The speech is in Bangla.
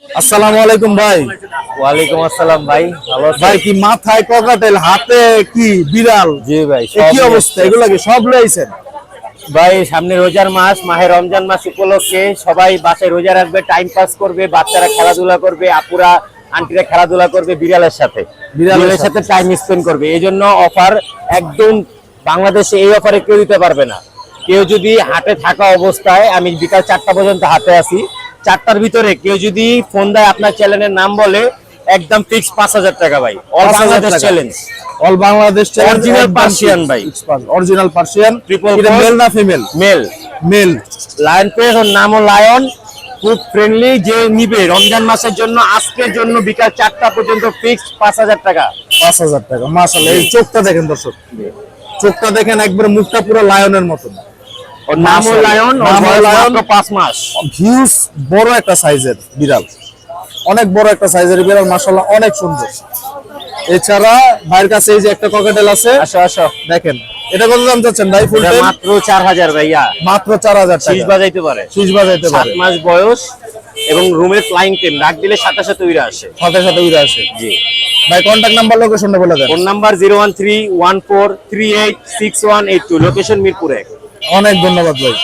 আসসালামু আলাইকুম ভাই। ওয়ালাইকুম আসসালাম ভাই, ভালো আছেন? ভাই কি মাথায় ককাটেল, হাতে কি বিড়াল? জি ভাই, এ কি অবস্থা? এগুলো কি সব লইছেন? ভাই সামনে রোজার মাস, মাহে রমজান মাস উপলক্ষে সবাই বাসায় রোজা রাখবে, টাইম পাস করবে, বাচ্চারা খেলাধুলা করবে, আপুরা আন্টিরা খেলাধুলা করবে বিড়ালের সাথে, বিড়ালের সাথে টাইম স্পেন্ড করবে। এই জন্য অফার একদম বাংলাদেশে এই অফারে কেউ দিতে পারবে না। কেউ যদি হাটে থাকা অবস্থায়, আমি বিকাল 4টা পর্যন্ত হাটে আছি, 4টার ভিতরে কেউ যদি ফোন দেয়, আপনার চ্যানেলের নাম বলে, একদম ফিক্স 5,000 টাকা ভাই। All Bangladesh challenge, all Bangladesh original Persian ভাই, অরিজিনাল পার্সিয়ান। ট্রিপল এটা মেল না female? Male. Male. Lion face, ওর নামও লায়ন, খুব ফ্রেন্ডলি। যে নিবে রমজান মাসের জন্য, আজকের জন্য বিকাল 4টা পর্যন্ত ফিক্সড 5,000 টাকা। 5,000 টাকা, মাশাআল্লাহ। এই চোখটা দেখেন দর্শক, চোখটা দেখেন, একবার মুখটা পুরো লায়নের মতন। ওর নামও লায়ন, ওর নামও বয়স লায়ন। মাত্র 5 মাস। হিউজ বড় একটা সাইজের বিড়াল, অনেক বড় একটা সাইজের বিড়াল, মাশাআল্লাহ অনেক সুন্দর। এছাড়া ভাইয়ের কাছে এই যে একটা ককাটেল আছে, আসো আসো, দেখেন। এটা কত দাম চাচ্ছেন ভাই? ফুল এটা টাইম মাত্র 4,000 ভাইয়া। মাত্র 4,000 শীষ টাকা। বাজাইতে পারে, শীষ বাজাইতে 7 পারে, মাস বয়স, এবং রুমের ফ্লাইং টেম, ডাক দিলে সাথে সাথে উইরা আসে। সাথে সাথে উড়ে আসে। জি ভাই কন্টাক্ট নাম্বার, লোকেশনটা বলে দেন। Phone number 01314386182, location Mirpur 1। অনেক ধন্যবাদ ভাই।